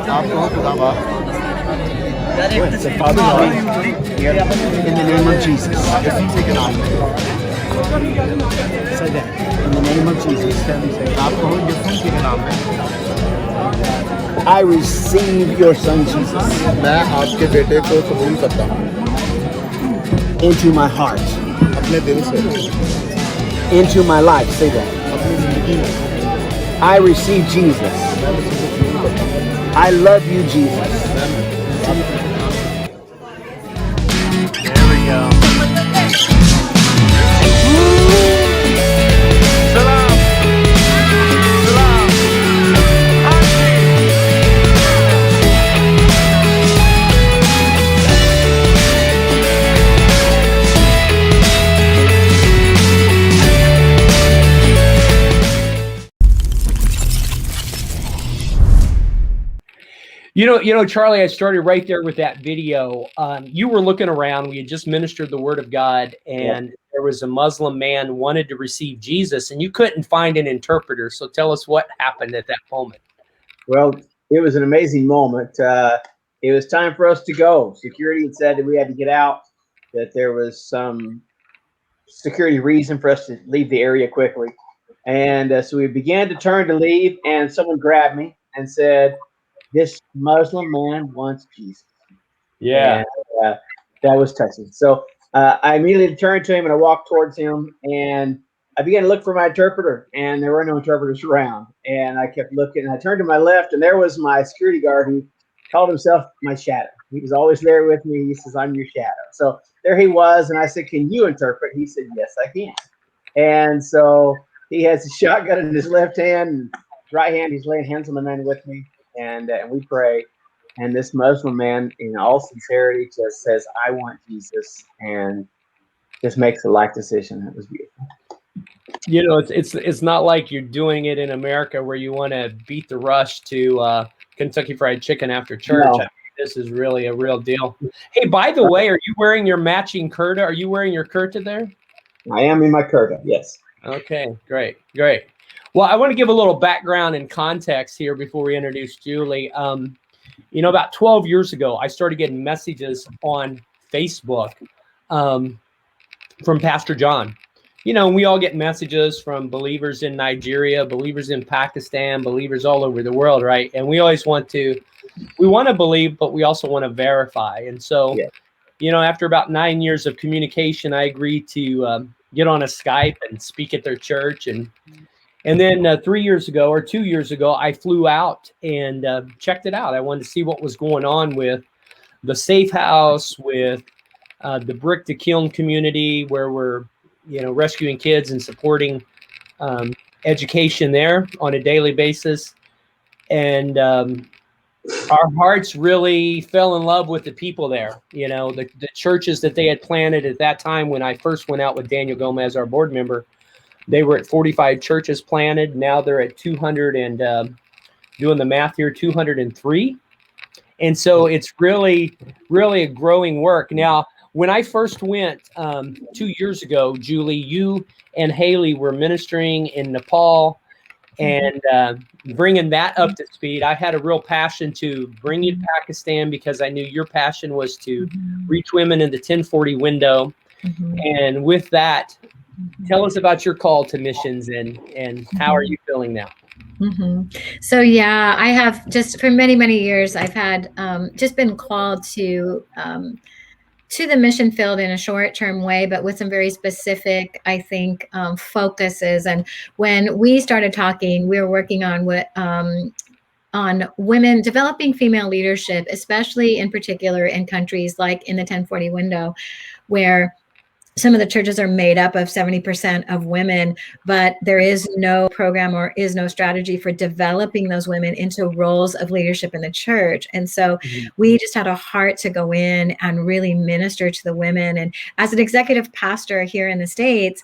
आपको Khudabad the Father in the name of Jesus. Say that. In the name of Jesus. आपको यीशु के नाम में I receive your son Jesus. मैं आपके बेटे को कबूल करता हूँ into my heart. अपने दिल से into my life. Say that. अपनी जिंदगी में I receive Jesus. I love you, Jesus. There we go. Salam. Salam. You know, Charlie, I started right there with that video. You were looking around. We had just ministered the word of God, and there was a Muslim man wanted to receive Jesus, and you couldn't find an interpreter. So tell us what happened at that moment. Well, it was an amazing moment. It was time for us to go. Security had said that we had to get out, that there was some security reason for us to leave the area quickly. And so we began to turn to leave, and someone grabbed me and said, "This Muslim man wants Jesus." Yeah. And, that was touching. So I immediately turned to him and I walked towards him, and I began to look for my interpreter, and there were no interpreters around. And I kept looking, and I turned to my left, and there was my security guard who called himself my shadow. He was always there with me. He says, "I'm your shadow." So there he was, and I said, "Can you interpret?" He said, "Yes, I can." And so he has a shotgun in his left hand, and his right hand, he's laying hands on the man with me, and we pray. And this Muslim man, in all sincerity, just says, "I want Jesus," and just makes a life decision. It was beautiful. You know, it's not like you're doing it in America where you want to beat the rush to Kentucky Fried Chicken after church. No. I mean, this is really a real deal. Hey, by the way, are you wearing your matching kurta? Are you wearing your kurta there? I am in my kurta, yes. Okay, great. Well, I want to give a little background and context here before we introduce Julie. You know, about 12 years ago, I started getting messages on Facebook from Pastor John. You know, we all get messages from believers in Nigeria, believers in Pakistan, believers all over the world, right? And we always want to believe, but we also want to verify. And so, you know, after about 9 years of communication, I agreed to get on a Skype and speak at their church. And then 3 years ago or 2 years ago, I flew out and checked it out. I wanted to see what was going on with the Safe House, with the Brick to Kiln community, where we're, you know, rescuing kids and supporting education there on a daily basis. And our hearts really fell in love with the people there. You know, the churches that they had planted at that time when I first went out with Daniel Gomez, our board member. They were at 45 churches planted. Now they're at 200 and doing the math here, 203. And so it's really, really a growing work. Now, when I first went 2 years ago, Julie, you and Halie were ministering in Nepal and bringing that up to speed. I had a real passion to bring you to Pakistan because I knew your passion was to reach women in the 1040 window. And with that, tell us about your call to missions and how are you feeling now? So yeah, I have just for many, many years, I've had just been called to the mission field in a short-term way, but with some very specific, I think, focuses. And when we started talking, we were working on what on women developing female leadership, especially in particular in countries like in the 1040 window, where some of the churches are made up of 70% of women, but there is no program or is no strategy for developing those women into roles of leadership in the church. And so we just had a heart to go in and really minister to the women. And as an executive pastor here in the States,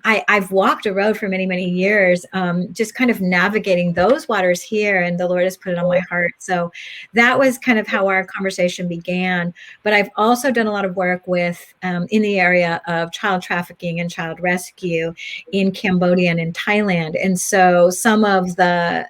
I've walked a road for many, many years, just kind of navigating those waters here, and the Lord has put it on my heart. So that was kind of how our conversation began. But I've also done a lot of work with in the area of child trafficking and child rescue in Cambodia and in Thailand. And so some of the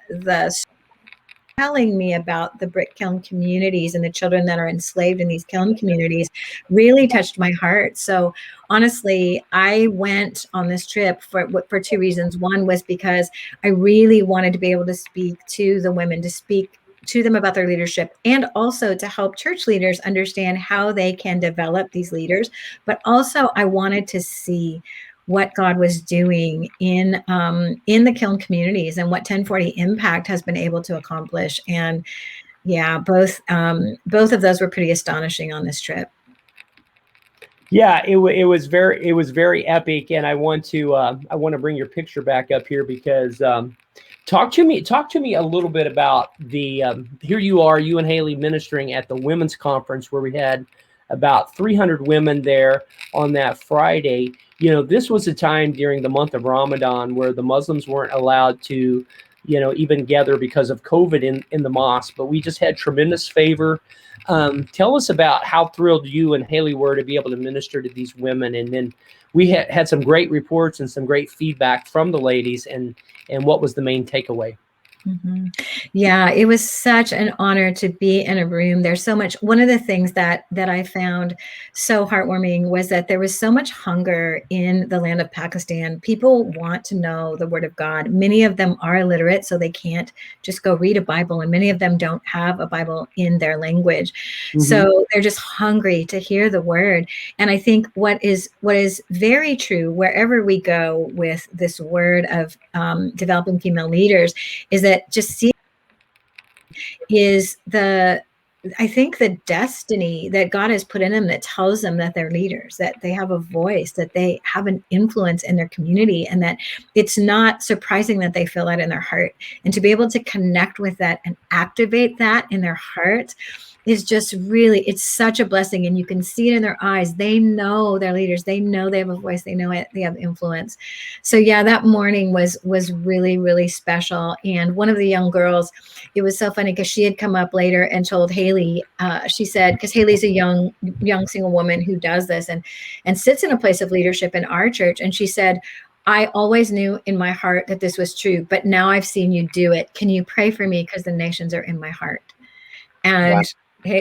telling me about the brick kiln communities and the children that are enslaved in these kiln communities really touched my heart. So honestly, I went on this trip for 2 reasons. One was because I really wanted to be able to speak to the women, to speak to them about their leadership, and also to help church leaders understand how they can develop these leaders. But also I wanted to see what God was doing in the kiln communities and what 1040 Impact has been able to accomplish. And yeah, both of those were pretty astonishing on this trip. Yeah, it was very epic, and I want to bring your picture back up here because talk to me a little bit about the here you are, you and Halie ministering at the women's conference where we had about 300 women there on that Friday. You know, this was a time during the month of Ramadan where the Muslims weren't allowed to, you know, even gather because of COVID in the mosque, but we just had tremendous favor. Tell us about how thrilled you and Halie were to be able to minister to these women. And then we had some great reports and some great feedback from the ladies, and what was the main takeaway? Mm-hmm. Yeah, it was such an honor to be in a room. There's so much. One of the things that I found so heartwarming was that there was so much hunger in the land of Pakistan. People want to know the Word of God. Many of them are illiterate, so they can't just go read a Bible, and many of them don't have a Bible in their language. Mm-hmm. So they're just hungry to hear the Word. And I think what is very true wherever we go with this word of developing female leaders is that just see is I think the destiny that God has put in them that tells them that they're leaders, that they have a voice, that they have an influence in their community, and that it's not surprising that they feel that in their heart. And to be able to connect with that and activate that in their heart is just really, it's such a blessing. And you can see it in their eyes. They know they're leaders. They know they have a voice. They know it. They have influence. So yeah, that morning was really, really special. And one of the young girls, it was so funny because she had come up later and told Halie, she said, because Halie's a young single woman who does this and sits in a place of leadership in our church. And she said, I always knew in my heart that this was true, but now I've seen you do it. Can you pray for me? Because the nations are in my heart. And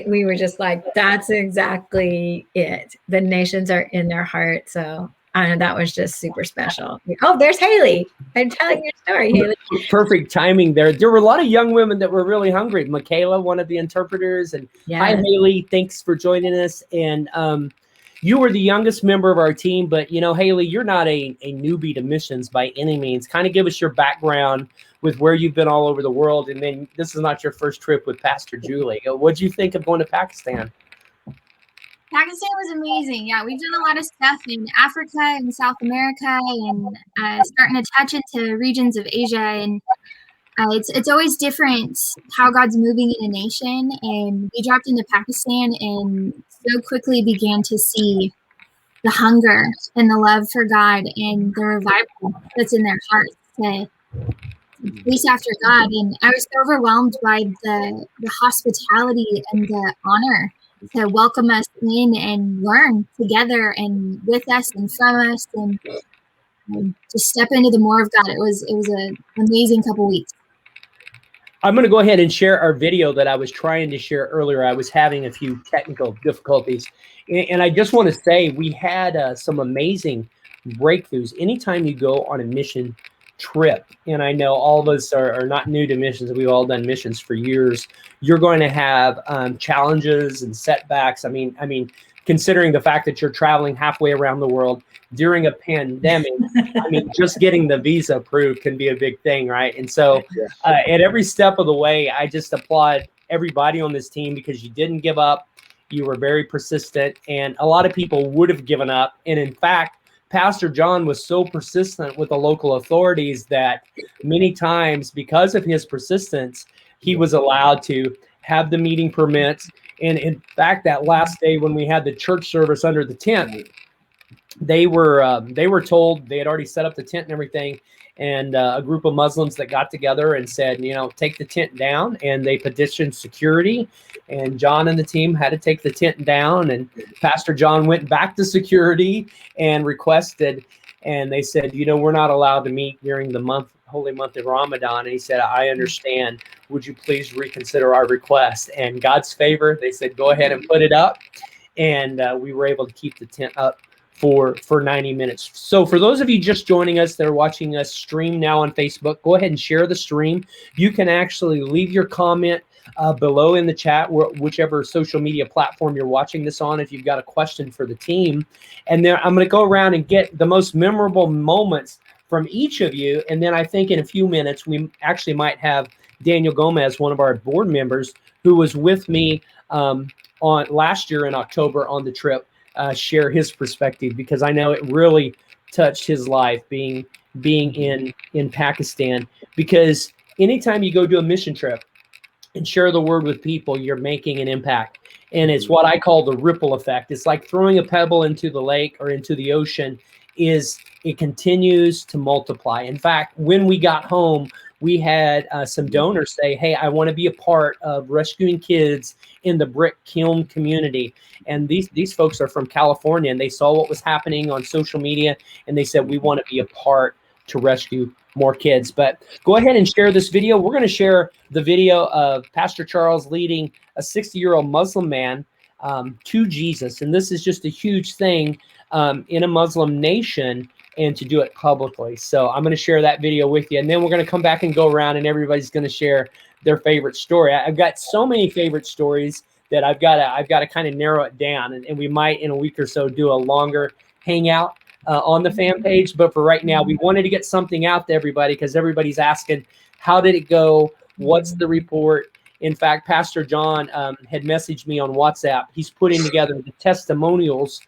we were just like, that's exactly it. The nations are in their heart. So that was just super special. Oh, there's Halie. I'm telling your story, Halie. Perfect timing there. There were a lot of young women that were really hungry. Michaela, one of the interpreters, and hi, Halie. Thanks for joining us. And you were the youngest member of our team, but you know, Halie, you're not a newbie to missions by any means. Kind of give us your background with where you've been all over the world, and then this is not your first trip with Pastor Julie. What'd you think of going to Pakistan? Pakistan was amazing. Yeah, we've done a lot of stuff in Africa and South America, and starting to touch into regions of Asia. And it's always different how God's moving in a nation. And we dropped into Pakistan and so quickly began to see the hunger and the love for God and the revival that's in their hearts to chase after God. And I was so overwhelmed by the hospitality and the honor to welcome us in and learn together and with us and from us and to step into the more of God. It was an amazing couple weeks. I'm going to go ahead and share our video that I was trying to share earlier. I was having a few technical difficulties, and I just want to say we had some amazing breakthroughs. Anytime you go on a mission trip, and I know all of us are not new to missions, we've all done missions for years, you're going to have challenges and setbacks. I mean, considering the fact that you're traveling halfway around the world during a pandemic, I mean, just getting the visa approved can be a big thing, right? And so at every step of the way, I just applaud everybody on this team because you didn't give up. You were very persistent, and a lot of people would have given up. And in fact, Pastor John was so persistent with the local authorities that many times, because of his persistence, he was allowed to have the meeting permits. And in fact, that last day when we had the church service under the tent, they were told they had already set up the tent and everything. And a group of Muslims that got together and said, you know, take the tent down. And they petitioned security. And John and the team had to take the tent down. And Pastor John went back to security and requested. And they said, you know, we're not allowed to meet during the month holy month of Ramadan. And he said, I understand. Would you please reconsider our request? And God's favor, they said, go ahead and put it up. And we were able to keep the tent up for 90 minutes. So for those of you just joining us that are watching us stream now on Facebook, go ahead and share the stream. You can actually leave your comment below in the chat, whichever social media platform you're watching this on, if you've got a question for the team. And then I'm going to go around and get the most memorable moments from each of you. And then I think in a few minutes, we actually might have Daniel Gomez, one of our board members, who was with me on last year in October on the trip, share his perspective, because I know it really touched his life being in Pakistan. Because anytime you go do a mission trip and share the word with people, you're making an impact. And it's what I call the ripple effect. It's like throwing a pebble into the lake or into the ocean. It continues to multiply. In fact, when we got home, we had some donors say, hey, I want to be a part of rescuing kids in the brick kiln community. And these folks are from California, and they saw what was happening on social media, and they said, we want to be a part to rescue more kids. But go ahead and share this video. We're going to share the video of Pastor Charles leading a 60-year-old Muslim man to Jesus. And this is just a huge thing in a Muslim nation, and to do it publicly. So I'm going to share that video with you, and then we're going to come back and go around, and everybody's going to share their favorite story. I've got so many favorite stories that I've got to kind of narrow it down, and we might in a week or so do a longer hangout on the fan page. But for right now, we wanted to get something out to everybody, because everybody's asking, how did it go? What's the report? In fact, Pastor John had messaged me on WhatsApp. He's putting together the testimonials.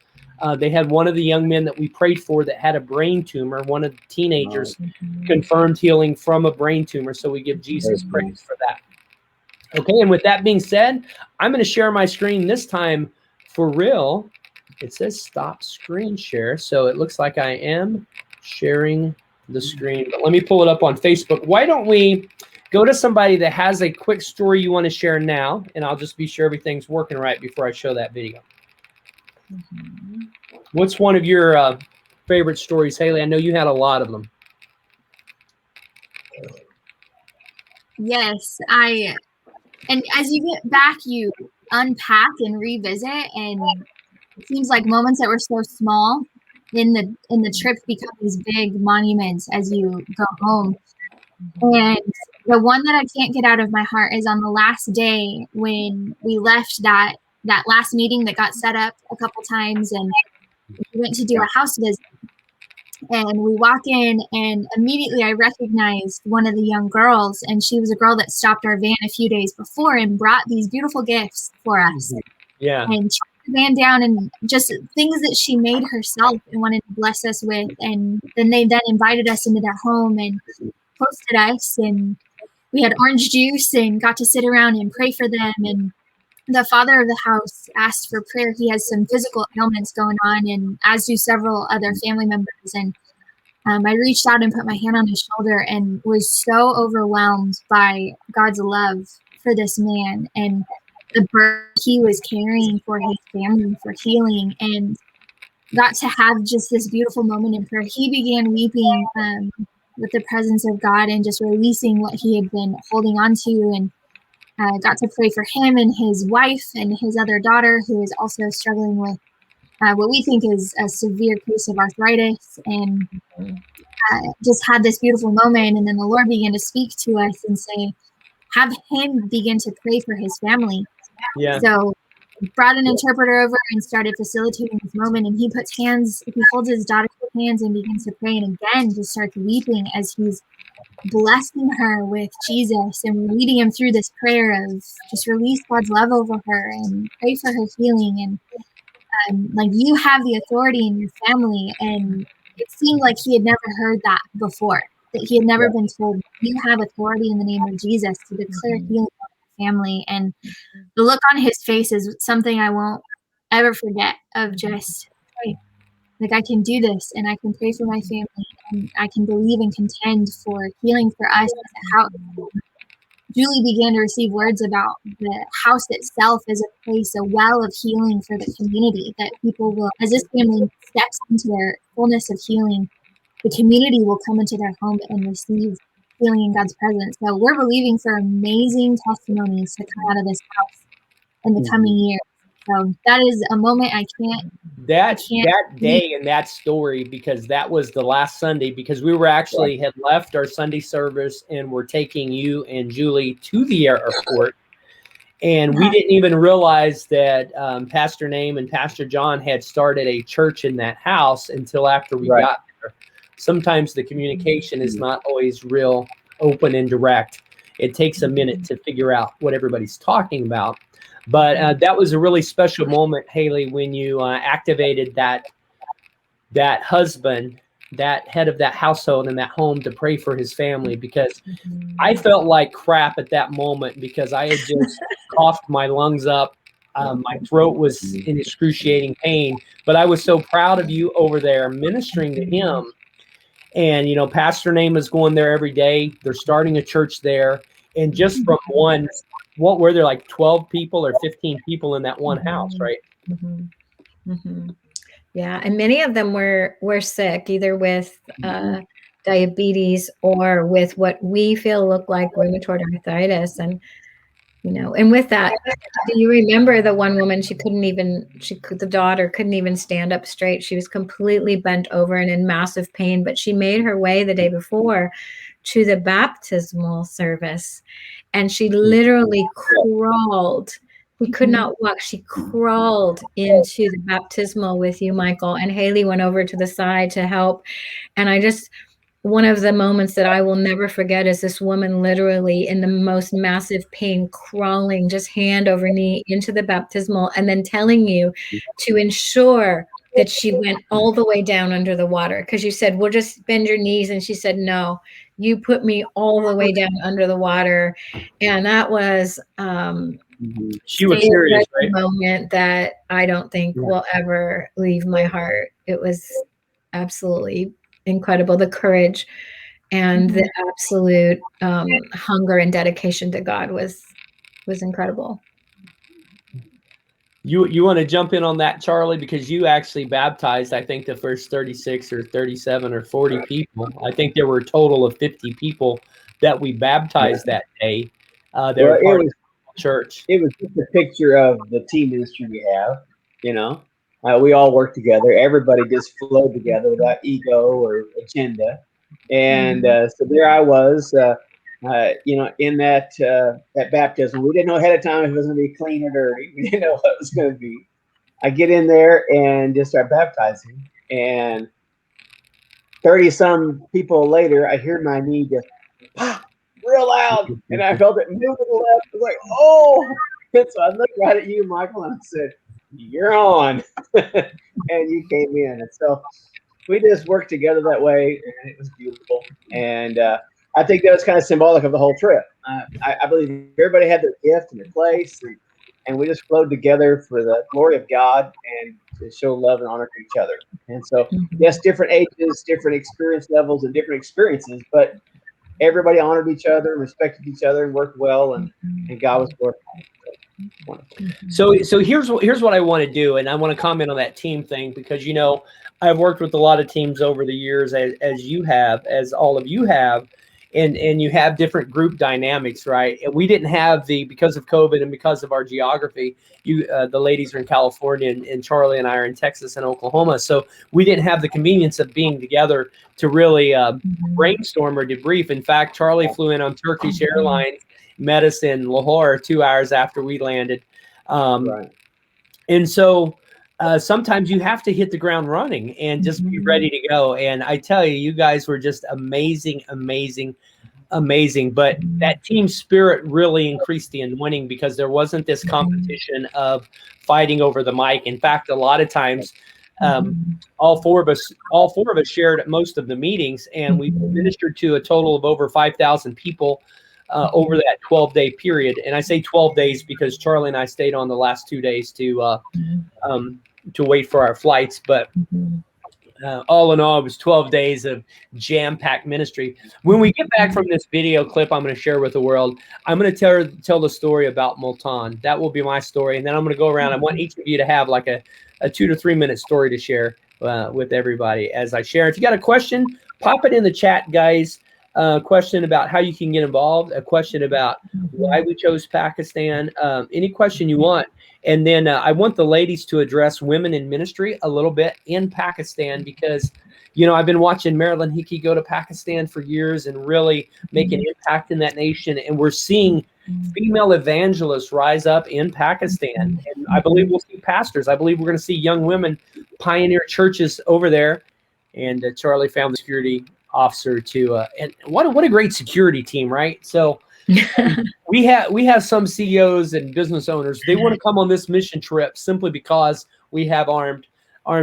They had one of the young men that we prayed for that had a brain tumor. One of the teenagers confirmed healing from a brain tumor. So we give Jesus praise for that. Okay, and with that being said, I'm going to share my screen this time for real. It says stop screen share. So it looks like I am sharing the screen. But let me pull it up on Facebook. Why don't we go to somebody that has a quick story you want to share now, and I'll just be sure everything's working right before I show that video. What's one of your favorite stories, Halie? I know you had a lot of them. Yes, and as you get back, you unpack and revisit, and it seems like moments that were so small in the trip become these big monuments as you go home. And the one that I can't get out of my heart is on the last day when we left that last meeting that got set up a couple times, and we went to do a house visit. And we walk in, and immediately I recognized one of the young girls, and she was a girl that stopped our van a few days before and brought these beautiful gifts for us. Yeah. And took the van down, and just things that she made herself and wanted to bless us with. And then they invited us into their home and hosted us, and we had orange juice and got to sit around and pray for them. And the father of the house asked for prayer. He has some physical ailments going on, and as do several other family members. And I reached out and put my hand on his shoulder and was so overwhelmed by God's love for this man and the burden he was carrying for his family, for healing, and got to have just this beautiful moment in prayer. He began weeping with the presence of God and just releasing what he had been holding on to, and got to pray for him and his wife and his other daughter, who is also struggling with what we think is a severe case of arthritis, and just had this beautiful moment. And then the Lord began to speak to us and say, have him begin to pray for his family. Yeah. So brought an interpreter over and started facilitating this moment, and he holds his daughter's hands and begins to pray, and again just starts weeping as he's blessing her with Jesus and leading him through this prayer of just release God's love over her and pray for her healing. And like, you have the authority in your family. And it seemed like he had never heard that before, that he had never been told, you have authority in the name of Jesus to declare healing on your family. And the look on his face is something I won't ever forget, of just, hey, like, I can do this, and I can pray for my family, and I can believe and contend for healing for us as a house. Julie began to receive words about the house itself as a place, a well of healing for the community, that people will, as this family steps into their fullness of healing, the community will come into their home and receive feeling God's presence. So we're believing for amazing testimonies to come out of this house in the coming years. So that is a moment I can't. That day and that story, because that was the last Sunday, because we were actually had left our Sunday service and we're taking you and Julie to the airport. And we didn't even realize that Pastor Name and Pastor John had started a church in that house until after we got there. Sometimes the communication is not always real open and direct. It takes a minute to figure out what everybody's talking about. But that was a really special moment, Halie, when you activated that husband, that head of that household and that home to pray for his family, because I felt like crap at that moment because I had just coughed my lungs up. My throat was in excruciating pain, but I was so proud of you over there ministering to him. And, you know, Pastor Name is going there every day. They're starting a church there. And just from one, what were there, like 12 people or 15 people in that one house, right? Yeah, and many of them were sick, either with diabetes or with what we feel look like rheumatoid arthritis. And, you know, and with that, do you remember the one woman, the daughter couldn't even stand up straight. She was completely bent over and in massive pain, but she made her way the day before to the baptismal service. And she literally crawled. We could not walk. She crawled into the baptismal with you, Michael. And Halie went over to the side to help. And one of the moments that I will never forget is this woman literally in the most massive pain, crawling just hand over knee into the baptismal, and then telling you to ensure that she went all the way down under the water. Because you said, we'll just bend your knees. And she said, no, you put me all the way down under the water. And that was she was serious, right? Moment that I don't think will ever leave my heart. It was absolutely incredible. The courage and the absolute hunger and dedication to God was incredible. You want to jump in on that, Charlie, because you actually baptized, I think, the first 36 or 37 or 40 people. I think there were a total of 50 people that we baptized that day. They were part of the church. It was just a picture of the team ministry we have, you know. We all work together. Everybody just flowed together without ego or agenda. And so there I was, you know, in that baptism. We didn't know ahead of time if it was going to be clean or dirty. We didn't know what it was going to be. I get in there and just start baptizing. And 30-some people later, I hear my knee just pop real loud. And I felt it move to the left. I was like, oh. And so I looked right at you, Michael, and I said, you're on. And you came in. And so we just worked together that way, and it was beautiful. And I think that was kind of symbolic of the whole trip. I believe everybody had their gift and their place, and we just flowed together for the glory of God and to show love and honor to each other. And so, yes, different ages, different experience levels, and different experiences, but everybody honored each other, respected each other, and worked well, and God was glorified. So here's what I want to do, and I want to comment on that team thing, because, you know, I've worked with a lot of teams over the years, as you have, as all of you have, and you have different group dynamics, right? And we didn't have because of COVID and because of our geography, the ladies are in California, and Charlie and I are in Texas and Oklahoma, so we didn't have the convenience of being together to really brainstorm or debrief. In fact, Charlie flew in on Turkish Airlines, met us in Lahore 2 hours after we landed. And so sometimes you have to hit the ground running and just be ready to go. And I tell you, you guys were just amazing. But that team spirit really increased the anointing, because there wasn't this competition of fighting over the mic. In fact, a lot of times, all four of us shared at most of the meetings, and we ministered to a total of over 5,000 people over that 12-day period. And I say 12 days because Charlie and I stayed on the last 2 days to wait for our flights. But all in all, it was 12 days of jam-packed ministry. When we get back from this video clip I'm going to share with the world, I'm going to tell the story about Multan. That will be my story. And then I'm going to go around. I want each of you to have like a 2 to 3 minute story to share with everybody as I share. If you got a question, pop it in the chat, guys. a question about how you can get involved, a question about why we chose Pakistan, any question you want. And then I want the ladies to address women in ministry a little bit in Pakistan, because, you know, I've been watching Marilyn Hickey go to Pakistan for years and really make an impact in that nation. And we're seeing female evangelists rise up in Pakistan. And I believe we'll see pastors. I believe we're going to see young women pioneer churches over there. And Charlie found the security officer to, and what a great security team, right? So we have some CEOs and business owners. They want to come on this mission trip simply because we have armed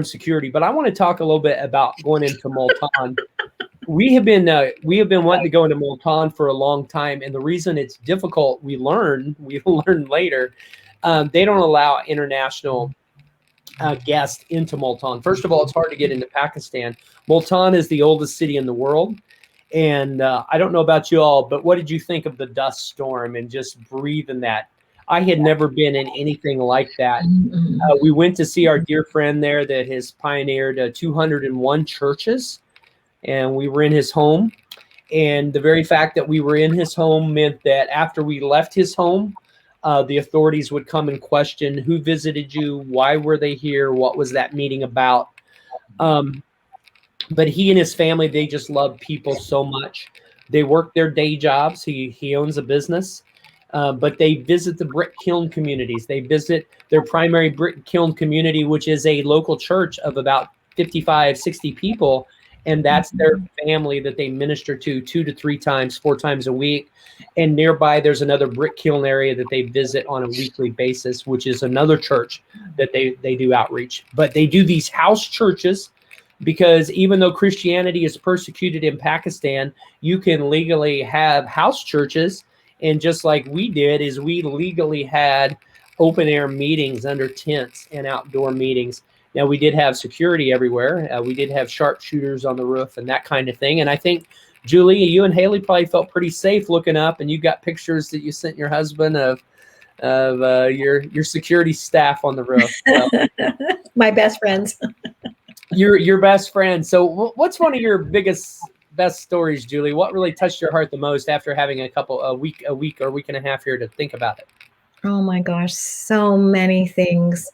security. But I want to talk a little bit about going into Multan. We have been wanting to go into Multan for a long time, and the reason it's difficult, we learn later, they don't allow international guests into Multan. First of all, it's hard to get into Pakistan. Multan is the oldest city in the world. And I don't know about you all, but what did you think of the dust storm and just breathing that? I had never been in anything like that. We went to see our dear friend there that has pioneered 201 churches, and we were in his home. And the very fact that we were in his home meant that after we left his home, the authorities would come and question who visited you, why were they here, what was that meeting about. But he and his family, they just love people so much. They work their day jobs. He owns a business, but they visit the brick kiln communities. They visit their primary brick kiln community, which is a local church of about 55, 60 people. And that's their family that they minister to 2 to 3 times, 4 times a week. And nearby, there's another brick kiln area that they visit on a weekly basis, which is another church that they do outreach. But they do these house churches, because even though Christianity is persecuted in Pakistan, you can legally have house churches. And just like we did, is we legally had open air meetings under tents and outdoor meetings. Now, we did have security everywhere. We did have sharpshooters on the roof and that kind of thing. And I think, Julie, you and Halie probably felt pretty safe looking up, and you got pictures that you sent your husband of your security staff on the roof. So, my best friends. Your best friend. So what's one of your best stories, Julie? What really touched your heart the most after having a week and a half here to think about it? Oh my gosh, so many things.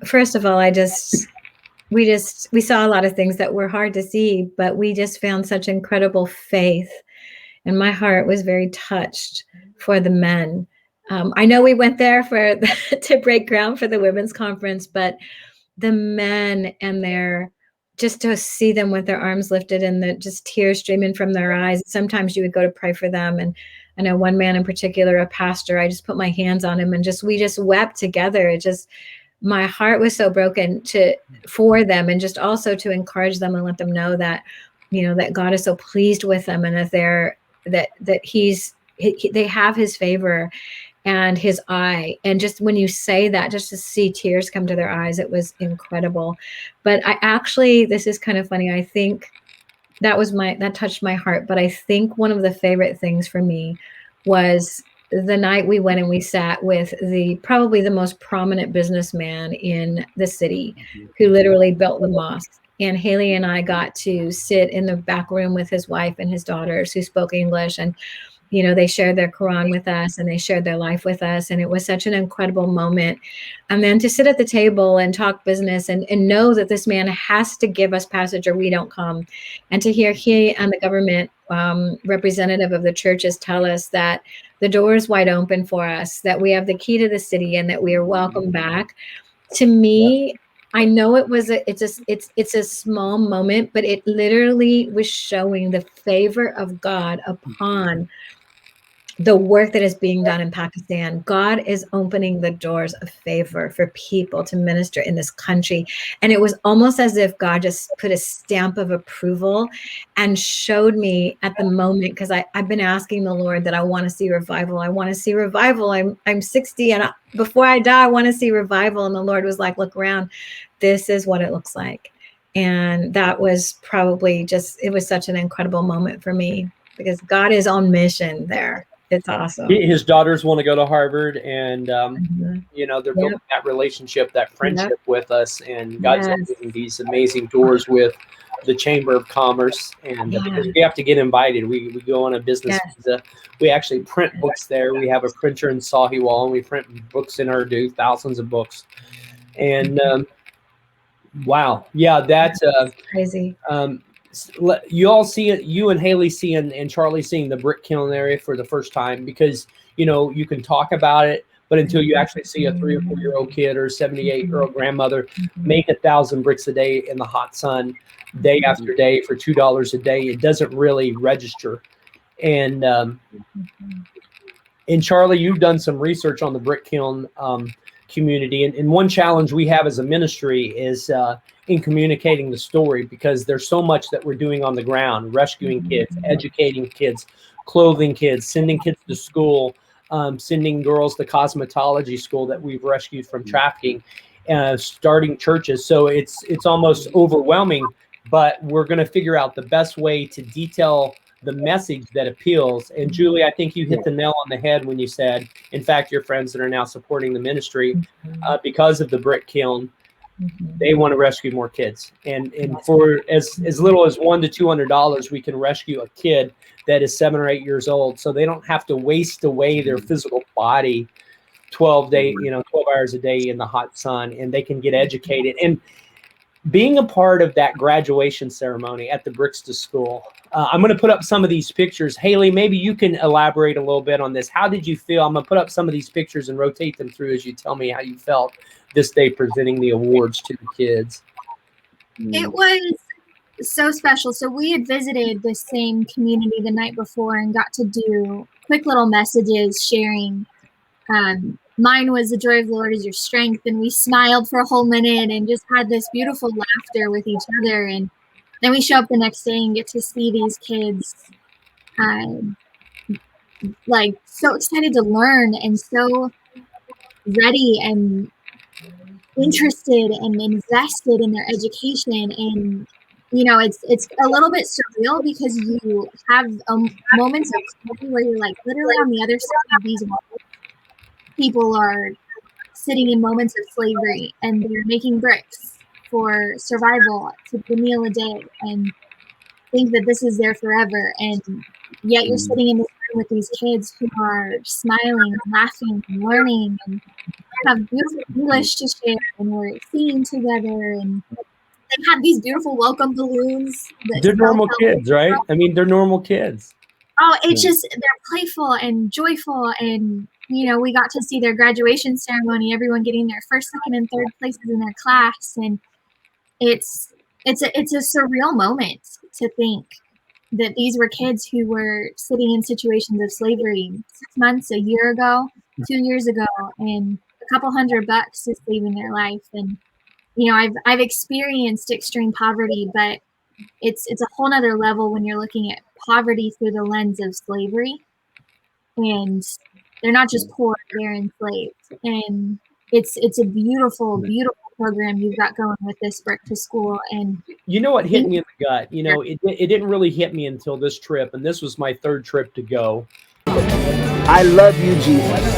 First of all, we saw a lot of things that were hard to see, but we just found such incredible faith. And my heart was very touched for the men. I know we went there to break ground for the women's conference, but the men and just to see them with their arms lifted and the just tears streaming from their eyes. Sometimes you would go to pray for them. And I know one man in particular, a pastor, I just put my hands on him and we just wept together. My heart was so broken for them, and just also to encourage them and let them know that, that God is so pleased with them, and that they have his favor and his eye. And just when you say that, just to see tears come to their eyes, it was incredible. But this is kind of funny. I think that touched my heart. But I think one of the favorite things for me was the night we went and we sat with probably the most prominent businessman in the city, who literally built the mosque. And Halie and I got to sit in the back room with his wife and his daughters who spoke English. And they shared their Quran with us, and they shared their life with us. And it was such an incredible moment. And then to sit at the table and talk business and know that this man has to give us passage or we don't come. And to hear he and the government representative of the churches tell us that the door is wide open for us, that we have the key to the city, and that we are welcome back. To me, I know it's a small moment, but it literally was showing the favor of God upon the work that is being done in Pakistan. God is opening the doors of favor for people to minister in this country. And it was almost as if God just put a stamp of approval and showed me at the moment, because I've been asking the Lord that I want to see revival. I want to see revival. I'm 60, and before I die, I want to see revival. And the Lord was like, look around. This is what it looks like. And that was probably it was such an incredible moment for me, because God is on mission there. It's awesome. His daughters want to go to Harvard, and they're building that relationship, that friendship with us. And God's opening these amazing doors with the Chamber of Commerce, and Yeah. we have to get invited. We go on a business Yes. visa. We actually print books there. We have a printer in Sahiwal, and we print books in Urdu, thousands of books. And wow, yeah, that's Crazy. you all see it. You and Halie seeing and Charlie seeing the brick kiln area for the first time, because you can talk about it, but until you actually see a 3 or 4-year-old kid or a 78-year-old grandmother make 1,000 bricks a day in the hot sun, day after day for $2 a day, it doesn't really register. And Charlie, you've done some research on the brick kiln community, and one challenge we have as a ministry is in communicating the story, because there's so much that we're doing on the ground, rescuing kids, educating kids, clothing kids, sending kids to school, sending girls to cosmetology school that we've rescued from trafficking, starting churches. So it's almost overwhelming, but we're going to figure out the best way to detail the message that appeals. And Julie, I think you hit the nail on the head when you said, in fact, your friends that are now supporting the ministry, because of the brick kiln, they want to rescue more kids. And for as little as $100 to $200, we can rescue a kid that is 7 or 8 years old, so they don't have to waste away their physical body 12 hours a day in the hot sun, and they can get educated. And being a part of that graduation ceremony at the Bricks to School, I'm going to put up some of these pictures. Halie, maybe you can elaborate a little bit on this. How did you feel? I'm going to put up some of these pictures and rotate them through as you tell me how you felt this day presenting the awards to the kids. It was so special. So we had visited the same community the night before and got to do quick little messages sharing. Mine was "The joy of the Lord is your strength," and we smiled for a whole minute and just had this beautiful laughter with each other. And then we show up the next day and get to see these kids like so excited to learn and so ready and interested and invested in their education. And it's a little bit surreal, because you have moments of time where you're like literally on the other side of these walls. People are sitting in moments of slavery, and they're making bricks for survival, to the meal a day, and think that this is there forever. And yet you're sitting in this room with these kids who are smiling and laughing and learning and have beautiful English to share, and we're singing together, and they have these beautiful welcome balloons. They're normal kids, right? I mean, they're normal kids. Oh, it's just, they're playful and joyful, and we got to see their graduation ceremony, everyone getting their first, second, and third places in their class, and it's a surreal moment to think that these were kids who were sitting in situations of slavery 6 months, a year ago, 2 years ago, and a couple $100 is saving their life. And I've experienced extreme poverty, but it's a whole nother level when you're looking at poverty through the lens of slavery. And they're not just poor, they're enslaved. And it's a beautiful, beautiful program you've got going with this Brick to School. And what hit me in the gut? It didn't really hit me until this trip, and this was my 3rd trip to go. I love you, Jesus.